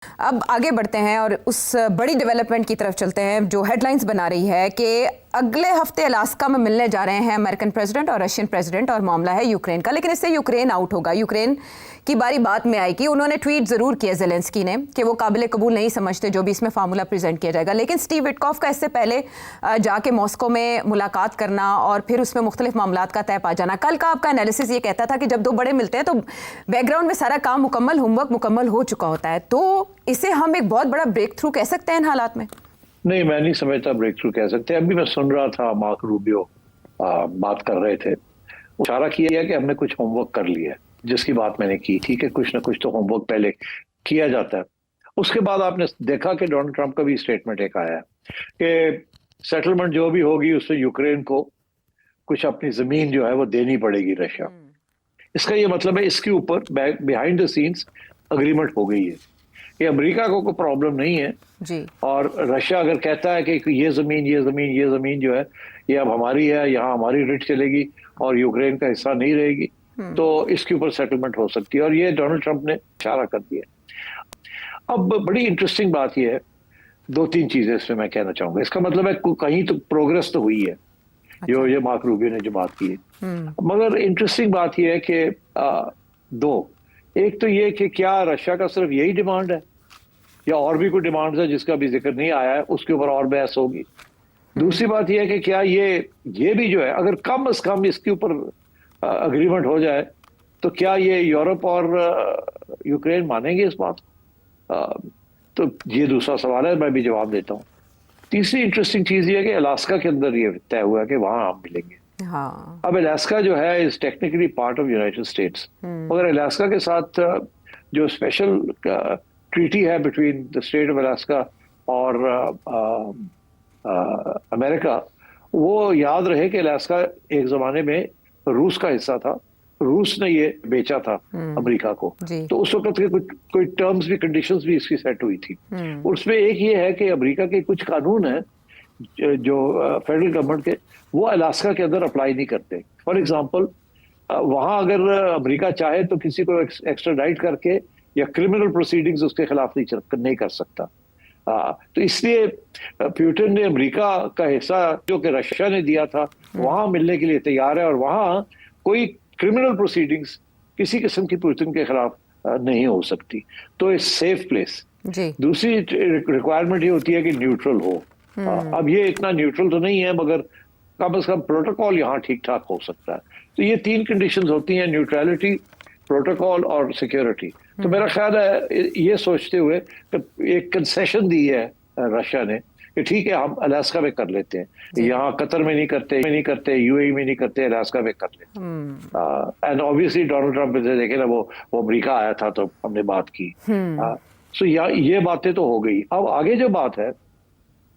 अब आगे बढ़ते हैं और उस बड़ी डेवलपमेंट की तरफ चलते हैं जो हेडलाइंस बना रही है कि अगले हफ्ते अलास्का में मिलने जा रहे हैं अमेरिकन प्रेसिडेंट और रशियन प्रेसिडेंट, और मामला है यूक्रेन का। लेकिन इससे यूक्रेन आउट होगा, यूक्रेन की बारी बाद में आएगी। उन्होंने ट्वीट ज़रूर किया ज़ेलेंस्की ने कि वो काबिल कबूल नहीं समझते जो भी इसमें फार्मूला प्रेजेंट किया जाएगा। लेकिन स्टीव विटकॉफ का इससे पहले जाके मॉस्को में मुलाकात करना और फिर उसमें मुख्तलिफ मामलात का तय पा जाना। कल का आपका एनालिसिस ये कहता था कि जब दो बड़े मिलते हैं तो बैकग्राउंड में सारा काम मुकम्मल, होमवर्क मुकम्मल हो चुका होता है। तो इसे हम एक बहुत बड़ा ब्रेक थ्रू कह सकते हैं इन हालात में? नहीं, मैं नहीं समझता ब्रेक थ्रू कह सकते। अभी मैं सुन रहा था मार्क रूबियो बात कर रहे थे, इशारा किया कि हमने कुछ होमवर्क कर लिया है, जिसकी बात मैंने की। ठीक है, कुछ ना कुछ तो होमवर्क पहले किया जाता है। उसके बाद आपने देखा कि डोनाल्ड ट्रंप का भी स्टेटमेंट एक आया कि सेटलमेंट जो भी होगी उससे यूक्रेन को कुछ अपनी जमीन जो है वो देनी पड़ेगी रशिया। इसका ये मतलब है इसके ऊपर बिहाइंड द सीन्स अग्रीमेंट हो गई है कि अमेरिका को कोई प्रॉब्लम नहीं है जी। और रशिया अगर कहता है कि ये जमीन जो है ये अब हमारी है, यहाँ हमारी रेट चलेगी और यूक्रेन का हिस्सा नहीं रहेगी, तो इसके ऊपर सेटलमेंट हो सकती है। और ये डोनाल्ड ट्रंप ने इशारा कर दिया। अब बड़ी इंटरेस्टिंग बात यह है, दो तीन चीजें इसमें मैं कहना चाहूंगा। इसका मतलब है कहीं तो प्रोग्रेस तो हुई है। अच्छा। ये मार्क रूबियो ने जो बात की है, मगर इंटरेस्टिंग बात यह है कि दो, एक तो ये कि क्या रशिया का सिर्फ यही डिमांड है या और भी कोई डिमांड है जिसका भी जिक्र नहीं आया है, उसके ऊपर और बहस होगी। दूसरी बात यह है कि क्या ये भी जो है, अगर कम से कम इसके ऊपर अग्रीमेंट हो जाए तो क्या ये यूरोप और यूक्रेन मानेंगे इस बात को? तो ये दूसरा सवाल है, मैं भी जवाब देता हूँ। तीसरी इंटरेस्टिंग चीज ये है कि अलास्का के अंदर ये तय हुआ कि वहां हम मिलेंगे। हाँ। अब अलास्का जो है is technically part of United states, मगर अलास्का के साथ जो स्पेशल ट्रीटी है between the state of Alaska और अमेरिका, वो याद रहे कि अलास्का एक जमाने में रूस का हिस्सा था। रूस ने ये बेचा था अमेरिका को, तो उस वक्त के कोई टर्म्स भी, कंडीशंस भी इसकी सेट हुई थी। उसमें एक ये है कि अमेरिका के कुछ कानून है जो फेडरल गवर्नमेंट के, वो अलास्का के अंदर अप्लाई नहीं करते। फॉर एग्जांपल, वहां अगर अमेरिका चाहे तो किसी को एक्स्ट्राडाइट करके या क्रिमिनल प्रोसीडिंग्स उसके खिलाफ नहीं कर सकता। तो इसलिए पुतिन ने अमेरिका का हिस्सा जो कि रशिया ने दिया था वहां मिलने के लिए तैयार है, और वहां कोई क्रिमिनल प्रोसीडिंग्स किसी किस्म की पुतिन के खिलाफ नहीं हो सकती। तो इट्स सेफ प्लेस। दूसरी रिक्वायरमेंट ये होती है कि न्यूट्रल हो। अब ये इतना न्यूट्रल तो नहीं है, मगर कम से कम प्रोटोकॉल यहाँ ठीक ठाक हो सकता है। तो ये तीन कंडीशंस होती हैं, न्यूट्रलिटी, प्रोटोकॉल और सिक्योरिटी। तो मेरा ख्याल है ये सोचते हुए कि एक कंसेशन दी है रशिया ने कि ठीक है हम अलास्का में कर लेते हैं, यहाँ कतर में नहीं करते, यूएई में नहीं करते, अलास्का में कर लेते हैं। एंड ऑब्वियसली डोनाल्ड ट्रंप से देखे ना, वो अमेरिका आया था तो हमने बात की। सो ये बातें तो हो गई। अब आगे जो बात है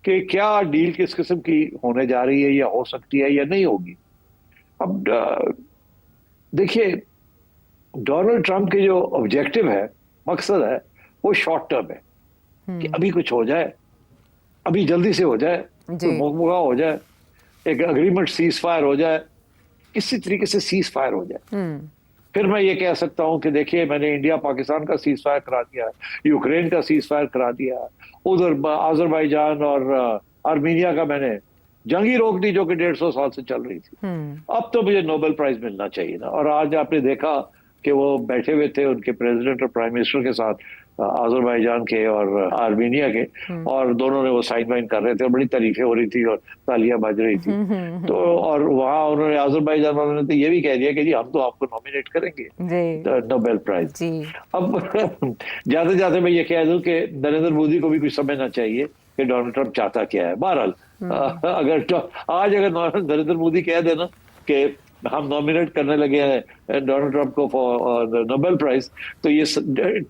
कि क्या डील किस किस्म की होने जा रही है या हो सकती है या नहीं होगी। अब देखिए, डोनाल्ड ट्रंप के जो ऑब्जेक्टिव है, मकसद है, वो शॉर्ट टर्म है कि अभी कुछ हो जाए, अभी जल्दी से हो जाए, तो मुकम्मल हो जाए, एक अग्रीमेंट सीज फायर हो जाए, किसी तरीके से सीज फायर हो जाए। फिर मैं ये कह सकता हूं कि देखिए मैंने इंडिया पाकिस्तान का सीज फायर करा दिया, यूक्रेन का सीज फायर करा दिया, उधर आजरबाईजान और आर्मीनिया का मैंने जंगी रोक दी जो कि 150 साल से चल रही थी। अब तो मुझे नोबेल प्राइज मिलना चाहिए ना। और आज आपने देखा कि वो बैठे हुए थे उनके प्रेसिडेंट और प्राइम मिनिस्टर के साथ, आजरबाईजान के और आर्मीनिया के, और दोनों ने वो साइन वाइन कर रहे थे और बड़ी तारीफें हो रही थी और तालियां बज रही थी। तो और वहां उन्होंने, आजरबाईजान वालों ने तो ये भी कह दिया कि जी हम तो आपको नॉमिनेट करेंगे नोबेल प्राइज। अब जाते जाते मैं ये कह दूं कि नरेंद्र मोदी को भी कुछ समझना चाहिए कि डोनाल्ड ट्रंप चाहता क्या है। बहरहाल आज अगर नरेंद्र मोदी कह देना कि हम नॉमिनेट करने लगे हैं डोनाल्ड ट्रंप को फॉर नोबेल प्राइज, तो ये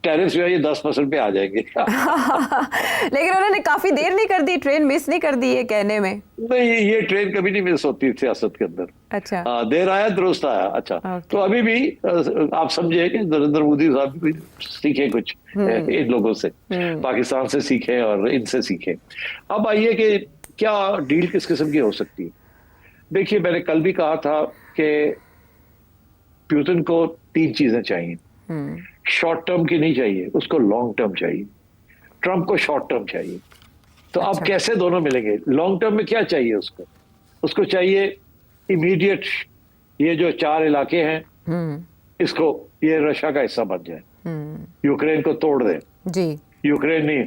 टैरिफ्स जो है ये 10% पे आ जाएंगे। लेकिन उन्होंने काफी देर नहीं कर दी, ट्रेन मिस नहीं कर दी ये कहने में। नहीं, ये ट्रेन कभी नहीं मिस होती सियासत के अंदर। अच्छा। देर आया दुरुस्त आया। अच्छा, तो अभी भी आप समझे कि नरेंद्र मोदी साहब भी सीखे कुछ इन लोगों से, पाकिस्तान से सीखे और इनसे सीखे। अब आइए कि क्या डील किस किस्म की हो सकती है। देखिए, मैंने कल भी कहा था कि पुतिन को तीन चीजें चाहिए। शॉर्ट टर्म की नहीं चाहिए, उसको लॉन्ग टर्म चाहिए। ट्रंप को शॉर्ट टर्म चाहिए। तो अब अच्छा। कैसे दोनों मिलेंगे? लॉन्ग टर्म में क्या चाहिए उसको? उसको चाहिए इमीडिएट ये जो 4 इलाके हैं इसको ये रशिया का हिस्सा बन जाए, यूक्रेन को तोड़ दे। जी। यूक्रेन नहीं।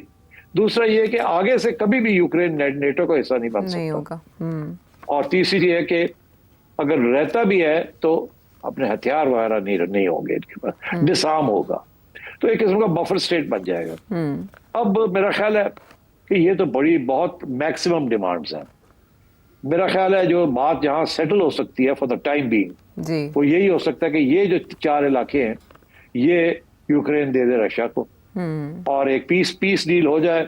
दूसरा ये कि आगे से कभी भी यूक्रेन नेटो का हिस्सा नहीं बन नहीं सकता। होगा। और तीसरी ये कि अगर रहता भी है तो अपने हथियार वगैरह नहीं होंगे इनके पास, डिसआर्म होगा। तो एक किस्म का बफर स्टेट बन जाएगा। अब मेरा ख्याल है कि ये तो बहुत मैक्सिमम डिमांड्स हैं। मेरा ख्याल है जो बात जहां सेटल हो सकती है फॉर द टाइम बीइंग वो यही हो सकता है कि ये जो 4 इलाके हैं ये यूक्रेन दे दे रशिया को, और एक पीस डील हो जाए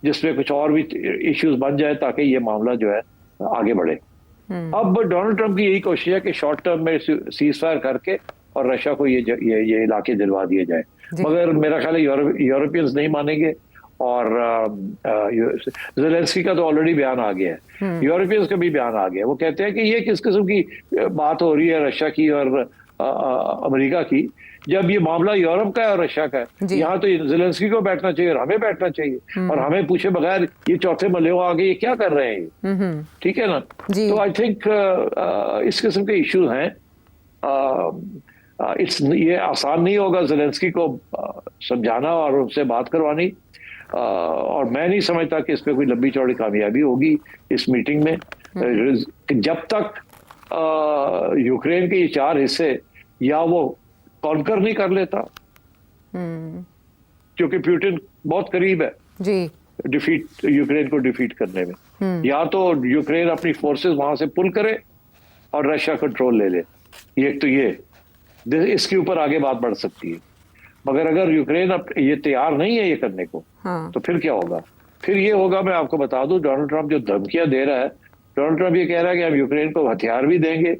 जिसमें कुछ और भी इश्यूज बन जाए ताकि ये मामला जो है आगे बढ़े। अब डोनाल्ड ट्रंप की यही कोशिश है कि शॉर्ट टर्म में सीज फायर करके और रशिया को ये इलाके दिलवा दिए जाए, मगर मेरा ख्याल है यूरोपियंस नहीं मानेंगे। और ज़ेलेंस्की का तो ऑलरेडी बयान आ गया है, यूरोपियंस का भी बयान आ गया। वो कहते हैं कि ये किस किस्म की बात हो रही है रशिया की और अमेरिका की, जब ये मामला यूरोप का है और रशिया का है। यहाँ तो ज़ेलेंस्की को बैठना चाहिए और हमें बैठना चाहिए, और हमें पूछे बगैर ये चौथे मल्ले आगे ये क्या कर रहे हैं। ठीक है ना? तो आई थिंक इस किस्म के इश्यूज हैं। ये आसान नहीं होगा ज़ेलेंस्की को समझाना और उनसे बात करवानी, और मैं नहीं समझता कि इस पे कोई लंबी चौड़ी कामयाबी होगी इस मीटिंग में, जब तक यूक्रेन के ये 4 हिस्से या वो कॉन्कर नहीं कर लेता, क्योंकि पुतिन बहुत करीब है यूक्रेन को डिफीट करने में। या तो यूक्रेन अपनी फोर्सेस वहां से पुल करे और रशिया कंट्रोल ले ले, इसके ऊपर आगे बात बढ़ सकती है। मगर अगर यूक्रेन अब ये तैयार नहीं है ये करने को, तो फिर क्या होगा? फिर ये होगा, मैं आपको बता दूं, डोनाल्ड ट्रंप जो धमकियां दे रहा है, डोनाल्ड ट्रंप ये कह रहा है कि हम यूक्रेन को हथियार भी देंगे,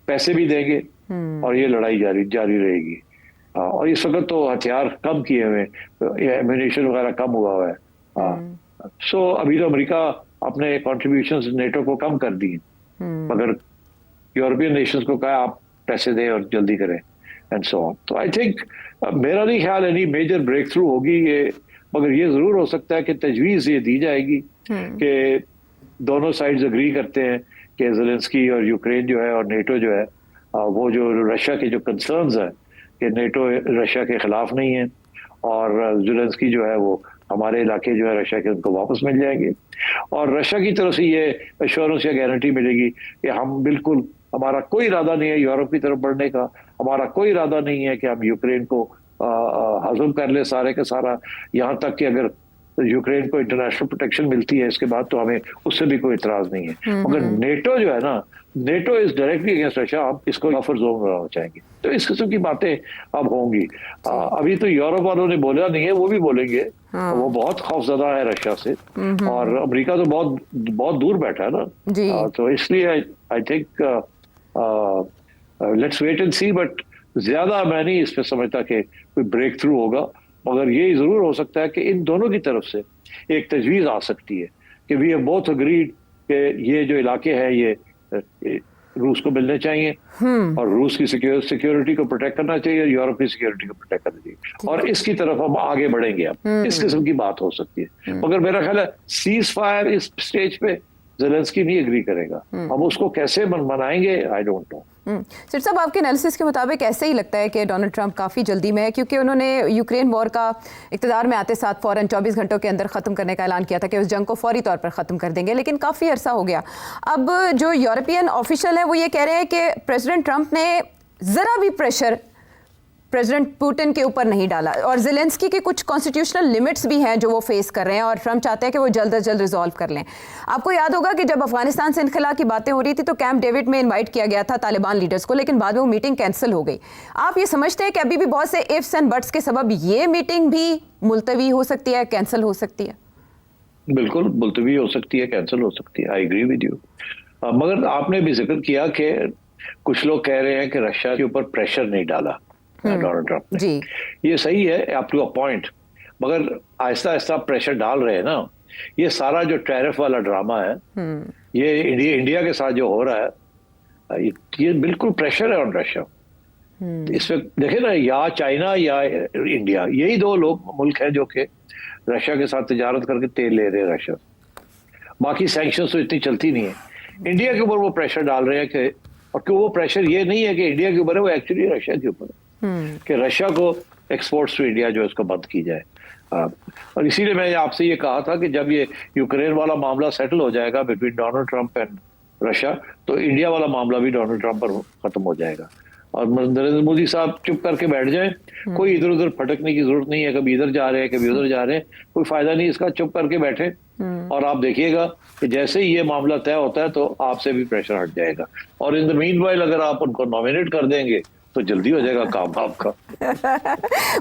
पैसे भी देंगे, और ये लड़ाई जारी रहेगी। और इस वक्त तो हथियार कम किए हुए, एम्यूनिशन वगैरह कम हुआ है। सो अभी तो अमेरिका अपने कॉन्ट्रीब्यूशंस नेटो को कम कर दी, मगर यूरोपियन नेशंस को कहा आप पैसे दें और जल्दी करें, एंड सो ऑन। तो आई थिंक मेरा नहीं ख्याल एनी मेजर ब्रेक थ्रू होगी ये, मगर ये जरूर हो सकता है कि तजवीज़ ये दी जाएगी कि दोनों साइड्स अग्री करते हैं कि ज़ेलेंस्की और यूक्रेन जो है और नेटो जो है, वो जो रशिया के जो कंसर्न्स हैं कि नेटो रशिया के खिलाफ नहीं है, और ज़ेलेंस्की जो है वो हमारे इलाके जो है रशिया के उनको वापस मिल जाएंगे, और रशिया की तरफ से ये एश्योरेंस या गारंटी मिलेगी कि हम बिल्कुल, हमारा कोई इरादा नहीं है यूरोप की तरफ बढ़ने का, हमारा कोई इरादा नहीं है कि हम यूक्रेन को हजम कर ले सारे का सारा, यहाँ तक कि अगर यूक्रेन को इंटरनेशनल प्रोटेक्शन मिलती है इसके बाद तो हमें उससे भी कोई इतराज नहीं है। मगर नेटो जो है ना, NATO is directly against Russia, हम इसको बफर जोन बनाना चाहेंगे। तो इस किस्म की बातें अब होंगी। अभी तो यूरोप वालों ने बोला नहीं है, वो भी बोलेंगे। वो बहुत खौफजदा है रशिया से, और अमेरिका तो बहुत दूर बैठा है ना। तो इसलिए I think let's wait and see, but ज्यादा मैं नहीं इस पे समझता कि कोई ब्रेक थ्रू होगा, मगर ये जरूर हो सकता है कि इन दोनों की तरफ से एक तजवीज़ आ सकती है कि वी हैव बोथ अग्रीड कि ये जो इलाके हैं ये रूस को मिलने चाहिए, और रूस की सिक्योरिटी को प्रोटेक्ट करना चाहिए, और यूरोप की सिक्योरिटी को प्रोटेक्ट करना चाहिए, और इसकी तरफ हम आगे बढ़ेंगे। अब इस किस्म की बात हो सकती है, मगर मेरा ख्याल है सीज फायर इस स्टेज पे ज़ेलेंस्की नहीं एग्री करेगा। अब उसको कैसे मनाएंगे आई डोंट नो। सर साहब, आपके एनालिसिस के मुताबिक ऐसे ही लगता है कि डोनाल्ड ट्रंप काफ़ी जल्दी में है, क्योंकि उन्होंने यूक्रेन वॉर का इक़्तिदार में आते साथ फ़ौरन 24 घंटों के अंदर ख़त्म करने का ऐलान किया था कि उस जंग को फौरी तौर पर ख़त्म कर देंगे, लेकिन काफ़ी अरसा हो गया। अब जो यूरोपियन ऑफिशियल है वो ये कह रहे हैं कि प्रेसिडेंट ट्रंप ने ज़रा भी प्रेशर प्रेसिडेंट पुतिन के ऊपर नहीं डाला, और ज़ेलेंस्की के कुछ कॉन्स्टिट्यूशनल लिमिट्स भी हैं जो वो फेस कर रहे हैं, और ट्रंप चाहते हैं कि वो जल्द अज जल्द रिजॉल्व कर लें। आपको याद होगा कि जब अफगानिस्तान से इनखला की बातें हो रही थी तो कैंप डेविड में इनवाइट किया गया था तालिबान लीडर्स को, लेकिन बाद में वो मीटिंग कैंसिल हो गई। आप ये समझते हैं कि अभी भी बहुत से इफ्स एंड बट्स के सबब ये मीटिंग भी मुलतवी हो सकती है, कैंसिल हो सकती है? बिल्कुल मुलतवी हो सकती है, कैंसिल हो सकती है, आई एग्री विद यू। मगर आपने भी जिक्र किया कि कुछ लोग कह रहे हैं कि रशिया के ऊपर प्रेशर नहीं डाला डोनाल्ड ट्रंप ने। ये सही है अप टू अ पॉइंट, मगर आहिस्ता आहिस्ता प्रेशर डाल रहे हैं ना। ये सारा जो टैरिफ वाला ड्रामा है, ये इंडिया के साथ जो हो रहा है, ये बिल्कुल प्रेशर है ऑन रशिया। इसमें देखे ना, या चाइना या इंडिया, यही दो मुल्क हैं जो कि रशिया के साथ तिजारत करके तेल ले रहे हैं रशिया। बाकी सैंक्शंस तो इतनी चलती नहीं है। इंडिया के ऊपर वो प्रेशर डाल रहे हैं कि, और कि वो प्रेशर ये नहीं है कि इंडिया के ऊपर है, वो एक्चुअली रशिया के ऊपर है कि रशिया को एक्सपोर्ट्स टू इंडिया जो है उसको बंद की जाए। और इसीलिए मैं आपसे ये कहा था कि जब ये यूक्रेन वाला मामला सेटल हो जाएगा between Donald Trump and Russia, तो इंडिया वाला मामला भी डोनाल्ड ट्रंप पर खत्म हो जाएगा और नरेंद्र मोदी साहब चुप करके बैठ जाएं। कोई इधर उधर भटकने की जरूरत नहीं है, कभी इधर जा रहे हैं कभी उधर जा रहे हैं, कोई फायदा नहीं इसका, चुप करके बैठे और आप देखिएगा कि जैसे ही ये मामला तय होता है तो आपसे भी प्रेशर हट जाएगा। और इन द मीनवाइल अगर आप उनको नॉमिनेट कर देंगे तो जल्दी हो जाएगा काम आपका।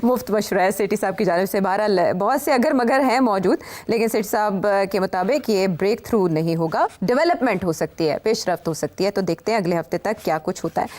मुफ्त मशवरा है सेठी साहब की जानिब से। बहरहाल बहुत से अगर मगर हैं मौजूद, लेकिन सेठी साहब के मुताबिक ये ब्रेक थ्रू नहीं होगा, डेवलपमेंट हो सकती है, पेशरफ्त हो सकती है। तो देखते हैं अगले हफ्ते तक क्या कुछ होता है।